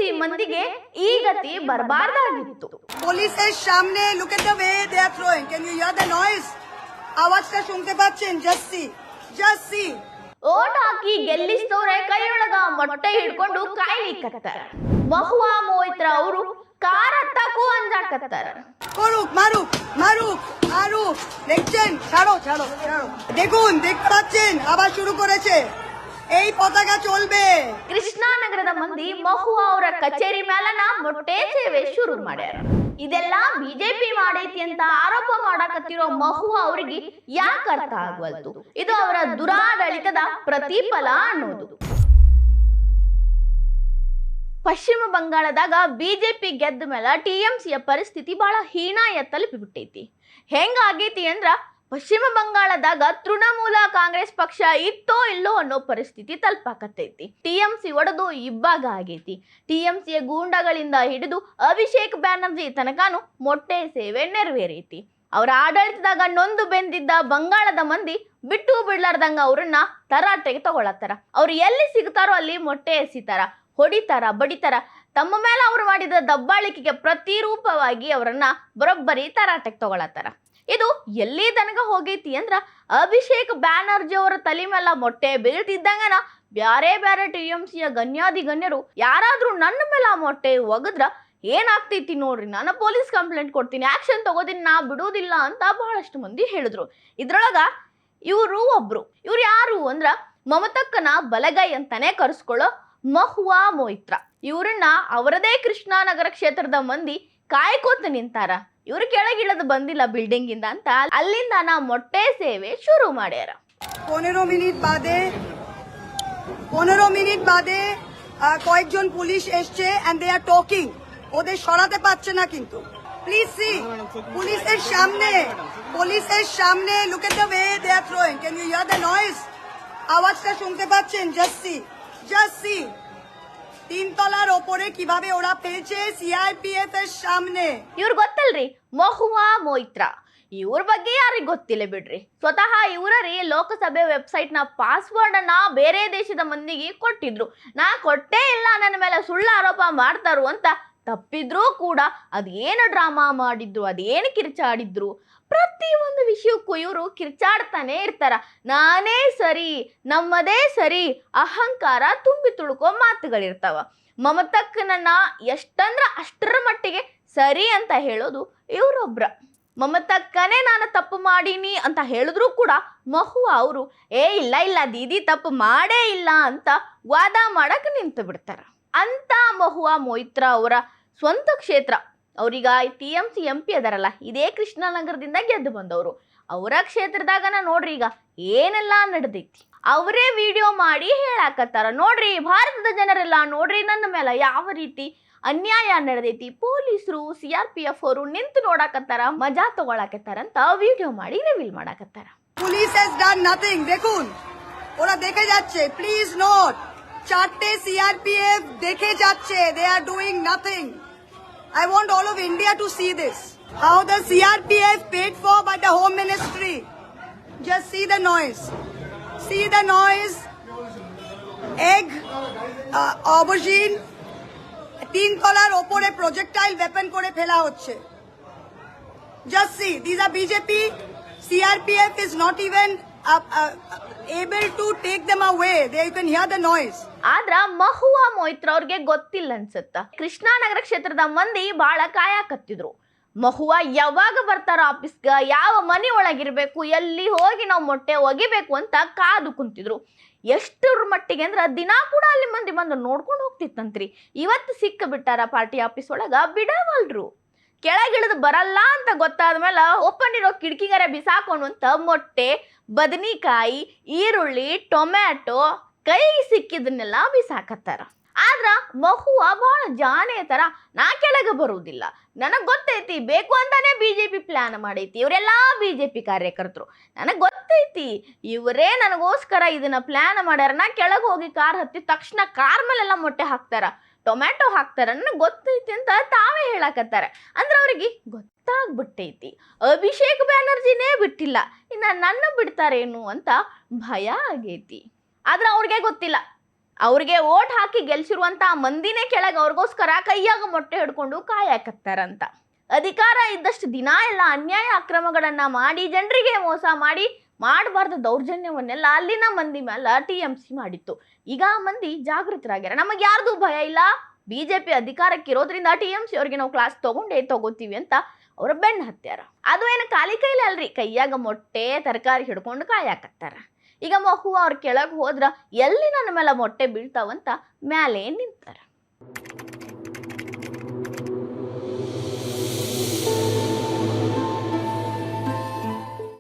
TMC ಮಂದಿಗೆ ಈ ಗತಿ ಬರಬಾರ್ದಾಗಿತ್ತು. পুলিশের সামনে look at the way they are throwing. Can you hear the noise? আওয়াজটা শুনতে পাচ্ছেন? Just see. ಓಟ್ ಹಾಕಿ ಗೆಲ್ಲಿಸ್ತವ್ರೆ ಕೈಯೊಳಗ ಮೊಟ್ಟೆ ಹಿಡ್ಕೊಂಡು ಕಾಯ್ಲಿಕ್ಕತ್ತಾರ. ಮಹುವಾ ಮೊಯಿತ್ರಾ ಅವರು ಕಾರ್ ಹತ್ತಕ್ಕೂ ಅಂಜಾಕತ್ತಾರ. মারুক দেখছেন? ছাড়ো। দেখুন, দেখতে পাচ্ছেন আবার শুরু করেছে। এই পতাকা চলবে। ಕೃಷ್ಣಾನಗರದ ಮಂದಿ ಮಹುವಾ ಅವರ ಕಚೇರಿ ಮೇಲನ ಮೊಟ್ಟೆ ಸೇವೆ ಶುರು ಮಾಡ್ಯಾರ. ಇದೆಲ್ಲ ಬಿಜೆಪಿ ಮಾಡೈತಿ ಅಂತ ಆರೋಪ ಮಾಡಾಕತ್ತಿರೋ ಮಹುವಾ ಅವರಿಗೆ ಯಾಕೆ ಅರ್ಥ ಆಗವಲ್ತು? ಇದು ಅವರ ದುರಾಡಳಿತದ ಪ್ರತಿಫಲ ಅನ್ನೋದು. ಪಶ್ಚಿಮ ಬಂಗಾಳದಾಗ ಬಿಜೆಪಿ ಗೆದ್ದ ಮೇಲೆ ಟಿಎಂಸಿಯ ಪರಿಸ್ಥಿತಿ ಬಹಳ ಹೀನಾಯ ತಲುಪಿಬಿಟ್ಟೈತಿ. ಹೆಂಗಾಗೈತಿ ಅಂದ್ರ ಪಶ್ಚಿಮ ಬಂಗಾಳದಾಗ ತೃಣಮೂಲ ಕಾಂಗ್ರೆಸ್ ಪಕ್ಷ ಇತ್ತೋ ಇಲ್ಲೋ ಅನ್ನೋ ಪರಿಸ್ಥಿತಿ ತಲುಪಾಕತ್ತೈತಿ. ಟಿಎಂಸಿ ಒಡೆದು ಇಬ್ಬಾಗ ಆಗೈತಿ. ಟಿಎಂಸಿಯ ಗೂಂಡಗಳಿಂದ ಹಿಡಿದು ಅಭಿಷೇಕ್ ಬ್ಯಾನರ್ಜಿ ತನಕನೂ ಮೊಟ್ಟೆ ಸೇವೆ ನೆರವೇರೈತಿ. ಅವರ ಆಡಳಿತದಾಗ ನೊಂದು ಬೆಂದಿದ್ದ ಬಂಗಾಳದ ಮಂದಿ ಬಿಟ್ಟು ಬಿಡ್ಲಾರ್ದಂಗ ಅವ್ರನ್ನ ತರಾಟೆಗೆ ತಗೊಳತ್ತಾರ. ಅವ್ರು ಎಲ್ಲಿ ಸಿಗ್ತಾರೋ ಅಲ್ಲಿ ಮೊಟ್ಟೆ ಎಸಿತಾರ, ಹೊಡಿತಾರ, ಬಡಿತಾರ. ತಮ್ಮ ಮೇಲೆ ಅವ್ರು ಮಾಡಿದ ದಬ್ಬಾಳಿಕೆಗೆ ಪ್ರತಿರೂಪವಾಗಿ ಅವರನ್ನ ಬರೋಬ್ಬರಿ ತರಾಟೆಗೆ ತಗೊಳತ್ತಾರ. ಇದು ಎಲ್ಲಿ ತನಕ ಹೋಗೈತಿ ಅಂದ್ರ ಅಭಿಷೇಕ್ ಬ್ಯಾನರ್ಜಿ ಅವರ ತಲೆ ಮೇಲೆ ಮೊಟ್ಟೆ ಬೀಳ್ತಿದ್ದಂಗನ ಬ್ಯಾರೆ ಟಿಎಂಸಿಯ ಗಣ್ಯಾಧಿಗಣ್ಯರು ಯಾರಾದ್ರೂ ನನ್ನ ಮೇಲೆ ಆ ಮೊಟ್ಟೆ ಒಗದ್ರ ಏನಾಗ್ತೈತಿ ನೋಡ್ರಿ, ನಾನು ಪೊಲೀಸ್ ಕಂಪ್ಲೇಂಟ್ ಕೊಡ್ತೀನಿ, ಆಕ್ಷನ್ ತಗೋತೀನಿ, ನಾ ಬಿಡುವುದಿಲ್ಲ ಅಂತ ಬಹಳಷ್ಟು ಮಂದಿ ಹೇಳಿದ್ರು. ಇದ್ರೊಳಗ ಇವರು ಒಬ್ರು. ಇವ್ರು ಯಾರು ಅಂದ್ರ ಮಮತಕ್ಕನ ಬಲಗೈ ಅಂತಾನೆ ಕರೆಸ್ಕೊಳ್ಳೋ ಮಹುವಾ ಮೊಯಿತ್ರಾ. ಇವ್ರನ್ನ ಅವರದೇ ಕೃಷ್ಣಾನಗರ ಕ್ಷೇತ್ರದ ಮಂದಿ ಕಾಯ್ಕೋತ ನಿಂತಾರ. ಇವ್ರು ಕೆಳಗಿಳದು ಬಂದಿಲ್ಲ ಬಿಲ್ಡಿಂಗ್ ಇಂದ ಅಂತ ಅಲ್ಲಿಂದ ಮೊಟ್ಟೆ ಸೇವೆ ಶುರು ಮಾಡ್ಯಾರ. 15 মিনিট বাদে কয়েকজন পুলিশ এসছে and they are talking. ওদের সরাতে পারছে না কিন্তু। প্লিজ সি, পুলিশের সামনে look at the way they are throwing. Can you hear the noise? আওয়াজটা শুনতে পাচ্ছেন? Just see. 3 তলার ওপরে কিভাবে ওরা ফেলছে সিআরপিএফ এর সামনে. ಇವ್ರು ಗೊತ್ತಲ್ರಿ ಮಹುವಾ ಮೊಯಿತ್ರಾ. ಇವ್ರ ಬಗ್ಗೆ ಯಾರಿಗೆ ಗೊತ್ತಿಲ್ಲ ಬಿಡ್ರಿ. ಸ್ವತಃ ಇವರೇ ಲೋಕಸಭೆ ವೆಬ್ಸೈಟ್ ನ ಪಾಸ್ವರ್ಡ್ ಅನ್ನ ಬೇರೆ ದೇಶದ ಮಂದಿಗೆ ಕೊಟ್ಟಿದ್ರು. ನಾ ಕೊಟ್ಟೇ ಇಲ್ಲ, ನನ್ನ ಮೇಲೆ ಸುಳ್ಳು ಆರೋಪ ಮಾಡ್ತಾರು ಅಂತ ತಪ್ಪಿದ್ರೂ ಕೂಡ ಅದೇನು ಡ್ರಾಮಾ ಮಾಡಿದ್ರು, ಅದೇನು ಕಿರ್ಚಾಡಿದ್ರು, ಪ್ರತಿ ಒಂದು ವಿಷಯಕ್ಕೂ ಇವರು ಕಿರ್ಚಾಡ್ತಾನೆ ಇರ್ತಾರ. ನಾನೇ ಸರಿ, ನಮ್ಮದೇ ಸರಿ, ಅಹಂಕಾರ ತುಂಬಿ ತುಳುಕೋ ಮಾತುಗಳಿರ್ತಾವ. ಮಮತಕ್ಕನನ್ನ ಎಷ್ಟಂದ್ರ ಅಷ್ಟರ ಮಟ್ಟಿಗೆ ಸರಿ ಅಂತ ಹೇಳೋದು ಇವರೊಬ್ರ. ಮಮತಕ್ಕನೇ ನಾನು ತಪ್ಪು ಮಾಡೀನಿ ಅಂತ ಹೇಳಿದ್ರು ಕೂಡ ಮಹುವಾ ಅವರು ಇಲ್ಲ ದೀದಿ ತಪ್ಪು ಮಾಡೇ ಇಲ್ಲ ಅಂತ ವಾದ ಮಾಡಕ್ ನಿಂತು ಬಿಡ್ತಾರ. ಅಂತ ಮಹುವಾ ಮೊಯಿತ್ರಾ ಅವರ ಸ್ವಂತ ಕ್ಷೇತ್ರ, ಅವ್ರೀಗ ಟಿಎಂಸಿ MP ಅದಾರಲ್ಲ, ಇದೇ ಕೃಷ್ಣನಗರದಿಂದ ಗೆದ್ದು ಬಂದವರು. ಅವರ ಕ್ಷೇತ್ರದಾಗನ ನೋಡ್ರಿ ಈಗ ಏನೆಲ್ಲ ನಡೆದೈತಿ. ಅವರೇ ವಿಡಿಯೋ ಮಾಡಿ ಹೇಳಾಕತ್ತಾರ, ನೋಡ್ರಿ ಭಾರತದ ಜನರೆಲ್ಲ ನೋಡ್ರಿ ನನ್ನ ಮೇಲೆ ಯಾವ ರೀತಿ ಅನ್ಯಾಯ ನಡೆದೈತಿ, ಪೊಲೀಸರು CRPF ಅವರು ನಿಂತು ನೋಡಾಕತ್ತಾರ, ಮಜಾ ತಗೊಳಕತ್ತಾರ ಅಂತ ವಿಡಿಯೋ ಮಾಡಿ ರಿವೀಲ್ ಮಾಡಾಕತ್ತಾರ. Police has done nothing. দেখুন ওরা দেখে যাচ্ছে, প্লিজ নোট, 4টে CRPF দেখে যাচ্ছে, they are doing nothing. I want all of India to see this. How the CRPF paid for by the Home Ministry. Just see the noise. See the noise. Egg, aubergine, 3 তলার ওপরে projectile weapon করে ফেলা হচ্ছে. Just see, these are BJP. CRPF is not even able to take them away. There you can hear the noise. ಆದ್ರ ಮಹುವಾ ಮೊಯಿತ್ರಾ ಅವ್ರಿಗೆ ಗೊತ್ತಿಲ್ಲ ಅನ್ಸುತ್ತ. ಕೃಷ್ಣಾನಗರ ಕ್ಷೇತ್ರದ ಮಂದಿ ಬಹಳ ಕಾಯಕತ್ತಿದ್ರು. ಮಹುವಾ ಯಾವಾಗ ಬರ್ತಾರ ಆಫೀಸ್ಗ, ಯಾವ ಮನೆ ಒಳಗಿರ್ಬೇಕು, ಎಲ್ಲಿ ಹೋಗಿ ನಾವು ಮೊಟ್ಟೆ ಒಗಿಬೇಕು ಅಂತ ಕಾದು ಕುಂತಿದ್ರು. ಎಷ್ಟರ ಮಟ್ಟಿಗೆ ಅಂದ್ರ ದಿನಾ ಕೂಡ ಅಲ್ಲಿ ಮಂದಿ ಬಂದು ನೋಡ್ಕೊಂಡು ಹೋಗ್ತಿತ್ತಂತ್ರಿ. ಇವತ್ತು ಸಿಕ್ಕ ಬಿಟ್ಟಾರ ಪಾರ್ಟಿ ಆಫೀಸ್ ಒಳಗ, ಬಿಡವಲ್ರು. ಕೆಳಗಿಳಿದು ಬರಲ್ಲ ಅಂತ ಗೊತ್ತಾದ್ಮೇಲೆ ಓಪನ್ ಇರೋ ಕಿಟಕಿಗಾರ ಬಿಸಾಕೊಂಡು ಅಂತ ಮೊಟ್ಟೆ, ಬದನಿಕಾಯಿ, ಈರುಳ್ಳಿ, ಟೊಮ್ಯಾಟೊ ಕೈಗೆ ಸಿಕ್ಕಿದನ್ನೆಲ್ಲ ಬಿಸಾಕತ್ತಾರ. ಆದ್ರ ಮಹುವಾ ಬಹಳ ಜಾನೆ ತರ ನಾ ಕೆಳಗೆ ಬರುವುದಿಲ್ಲ, ನನಗ್ ಗೊತ್ತೈತಿ, ಬೇಕು ಅಂತಾನೆ ಬಿಜೆಪಿ ಪ್ಲಾನ್ ಮಾಡೈತಿ, ಇವರೆಲ್ಲಾ ಬಿಜೆಪಿ ಕಾರ್ಯಕರ್ತರು, ನನಗ್ ಗೊತ್ತೈತಿ ಇವರೇ ನನಗೋಸ್ಕರ ಇದನ್ನ ಪ್ಲಾನ್ ಮಾಡ್ಯಾರ, ನಾ ಕೆಳಗೆ ಹೋಗಿ ಕಾರ್ ಹತ್ತಿ ತಕ್ಷಣ ಕಾರ್ ಮೇಲೆಲ್ಲ ಮೊಟ್ಟೆ ಹಾಕ್ತಾರ, ಟೊಮ್ಯಾಟೊ ಹಾಕ್ತಾರ, ನನಗೆ ಗೊತ್ತೈತಿ ಅಂತ ತಾವೇ ಹೇಳಕತ್ತಾರ. ಅಂದ್ರೆ ಅವ್ರಿಗೆ ಗೊತ್ತಾಗ್ಬಿಟ್ಟೈತಿ ಅಭಿಷೇಕ್ ಬ್ಯಾನರ್ಜಿನೇ ಬಿಟ್ಟಿಲ್ಲ, ಇನ್ನ ನನ್ನ ಬಿಡ್ತಾರೇನು ಅಂತ ಭಯ ಆಗೈತಿ. ಆದ್ರೆ ಅವ್ರಿಗೆ ಗೊತ್ತಿಲ್ಲ ಅವ್ರಿಗೆ ಓಟ್ ಹಾಕಿ ಗೆಲ್ಸಿರುವಂತ ಮಂದಿನೇ ಕೆಳಗೆ ಅವ್ರಿಗೋಸ್ಕರ ಕೈಯಾಗ ಮೊಟ್ಟೆ ಹಿಡ್ಕೊಂಡು ಕಾಯಕತ್ತಾರಂತ. ಅಧಿಕಾರ ಇದ್ದಷ್ಟು ದಿನ ಎಲ್ಲ ಅನ್ಯಾಯ ಅಕ್ರಮಗಳನ್ನ ಮಾಡಿ ಜನರಿಗೆ ಮೋಸ ಮಾಡಿ ಮಾಡಬಾರ್ದ ದೌರ್ಜನ್ಯವನ್ನೆಲ್ಲ ಅಲ್ಲಿನ ಮಂದಿ ಮೇಲೆ TMC ಮಾಡಿತ್ತು. ಈಗ ಆ ಮಂದಿ ಜಾಗೃತರಾಗ್ಯಾರ. ನಮಗೆ ಯಾರ್ದು ಭಯ ಇಲ್ಲ, ಬಿಜೆಪಿ ಅಧಿಕಾರಕ್ಕೆ ಇರೋದ್ರಿಂದ TMC ಅವ್ರಿಗೆ ನಾವು ಕ್ಲಾಸ್ ತಗೋತೀವಿ ಅಂತ ಅವ್ರ ಬೆನ್ನ ಹತ್ಯಾರ. ಅದು ಏನು ಖಾಲಿ ಕೈಲಿ ಅಲ್ರಿ, ಕೈಯಾಗ ಮೊಟ್ಟೆ ತರಕಾರಿ ಹಿಡ್ಕೊಂಡು ಕಾಯಕತ್ತಾರ. ಈಗ ಮಹು ಅವ್ರ ಕೆಳಗೆ ಹೋದ್ರ ಎಲ್ಲಿ ನನ್ನ ಮೇಲೆ ಮೊಟ್ಟೆ ಬೀಳ್ತಾವಂತ ಮ್ಯಾಲೆ ನಿಂತಾರ.